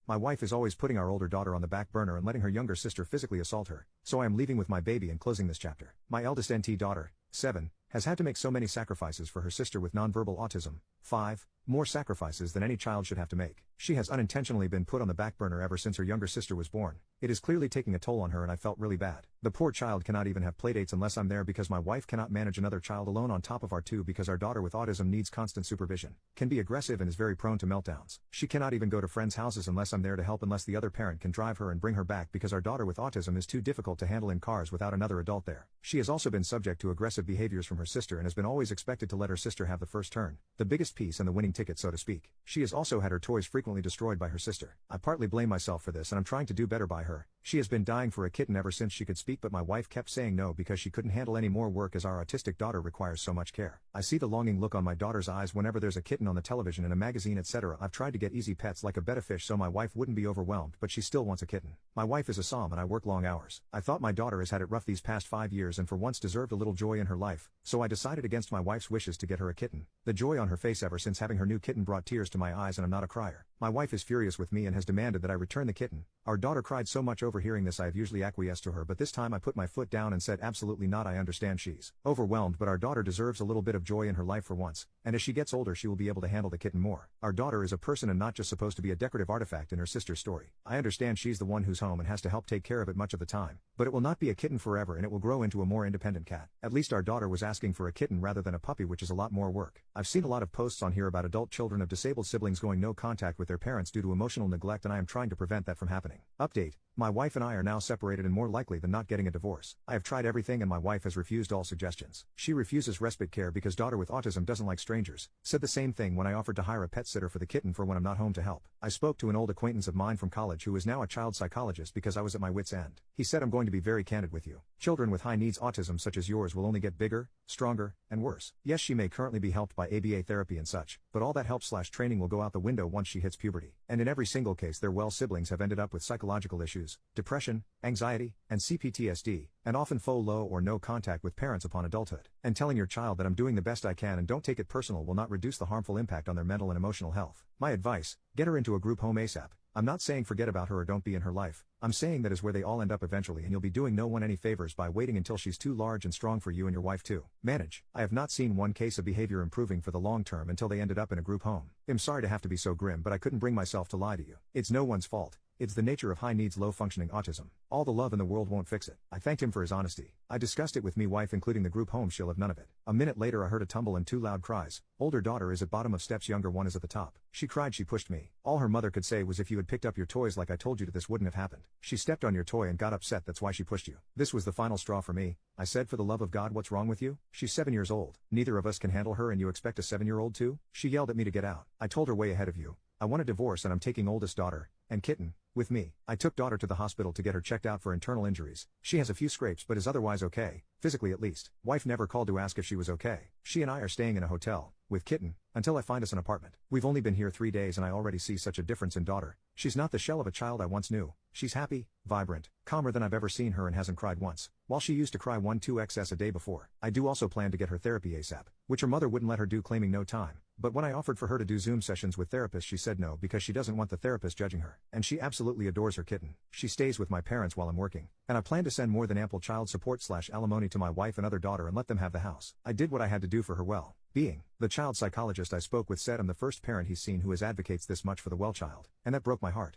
My wife is always putting our older daughter on the back burner and letting her younger sister physically assault her, so I am leaving with my baby and closing this chapter. My eldest NT daughter, 7, has had to make so many sacrifices for her sister with nonverbal autism, 5, more sacrifices than any child should have to make. She has unintentionally been put on the back burner ever since her younger sister was born. It is clearly taking a toll on her and I felt really bad. The poor child cannot even have playdates unless I'm there because my wife cannot manage another child alone on top of our two because our daughter with autism needs constant supervision, can be aggressive and is very prone to meltdowns. She cannot even go to friends' houses unless I'm there to help unless the other parent can drive her and bring her back because our daughter with autism is too difficult to handle in cars without another adult there. She has also been subject to aggressive behaviors from her sister and has been always expected to let her sister have the first turn, the biggest piece and the winning ticket so to speak. She has also had her toys frequently destroyed by her sister. I partly blame myself for this and I'm trying to do better by her. She has been dying for a kitten ever since she could speak but my wife kept saying no because she couldn't handle any more work as our autistic daughter requires so much care. I see the longing look on my daughter's eyes whenever there's a kitten on the television in a magazine etc. I've tried to get easy pets like a betta fish so my wife wouldn't be overwhelmed but she still wants a kitten. My wife is a som and I work long hours. I thought my daughter has had it rough these past 5 years and for once deserved a little joy in her life, so I decided against my wife's wishes to get her a kitten. The joy on her face ever since having her new kitten brought tears to my eyes and I'm not a crier. My wife is furious with me and has demanded that I return the kitten. Our daughter cried so much over hearing this I have usually acquiesced to her but this time I put my foot down and said absolutely not. I understand she's overwhelmed but our daughter deserves a little bit of joy in her life for once, and as she gets older she will be able to handle the kitten more. Our daughter is a person and not just supposed to be a decorative artifact in her sister's story. I understand she's the one who's home and has to help take care of it much of the time, but it will not be a kitten forever and it will grow into a more independent cat. At least our daughter was asking for a kitten rather than a puppy which is a lot more work. I've seen a lot of posts on here about adult children of disabled siblings going no contact with their parents due to emotional neglect and I am trying to prevent that from happening. Update. My wife and I are now separated and more likely than not getting a divorce. I have tried everything and my wife has refused all suggestions. She refuses respite care because daughter with autism doesn't like strangers. Said the same thing when I offered to hire a pet sitter for the kitten for when I'm not home to help. I spoke to an old acquaintance of mine from college who is now a child psychologist because I was at my wit's end. He said I'm going to be very candid with you. Children with high needs autism such as yours will only get bigger, stronger, and worse. Yes, she may currently be helped by ABA therapy and such, but all that help/training will go out the window once she hits puberty. And in every single case their siblings have ended up with psychological issues, depression, anxiety, and CPTSD, and often low or no contact with parents upon adulthood. And telling your child that I'm doing the best I can and don't take it personal will not reduce the harmful impact on their mental and emotional health. My advice, get her into a group home ASAP. I'm not saying forget about her or don't be in her life. I'm saying that is where they all end up eventually and you'll be doing no one any favors by waiting until she's too large and strong for you and your wife to manage. I have not seen one case of behavior improving for the long term until they ended up in a group home. I'm sorry to have to be so grim but I couldn't bring myself to lie to you. It's no one's fault. It's the nature of high needs low functioning autism. All the love in the world won't fix it. I thanked him for his honesty. I discussed it with me wife including the group home. She'll have none of it. A minute later I heard a tumble and 2 loud cries. Older daughter is at bottom of steps, younger one is at the top. She cried, she pushed me. All her mother could say was if you had picked up your toys like I told you to this wouldn't have happened. She stepped on your toy and got upset, that's why she pushed you. This was the final straw for me. I said for the love of God what's wrong with you? She's 7 years old. Neither of us can handle her and you expect a 7-year-old to? She yelled at me to get out. I told her way ahead of you. I want a divorce and I'm taking oldest daughter and kitten with me. I took daughter to the hospital to get her checked out for internal injuries. She has a few scrapes but is otherwise okay, physically at least. Wife never called to ask if she was okay. She and I are staying in a hotel with kitten until I find us an apartment. We've only been here 3 days and I already see such a difference in daughter. She's not the shell of a child I once knew. She's happy, vibrant, calmer than I've ever seen her and hasn't cried once, while she used to cry 1-2 a day before. I do also plan to get her therapy ASAP, which her mother wouldn't let her do claiming no time. But when I offered for her to do Zoom sessions with therapists she said no because she doesn't want the therapist judging her. And she absolutely adores her kitten. She stays with my parents while I'm working. And I plan to send more than ample child support/alimony to my wife and other daughter and let them have the house. I did what I had to do for her well. Being the child psychologist I spoke with said I'm the first parent he's seen who advocates this much for the well child. And that broke my heart.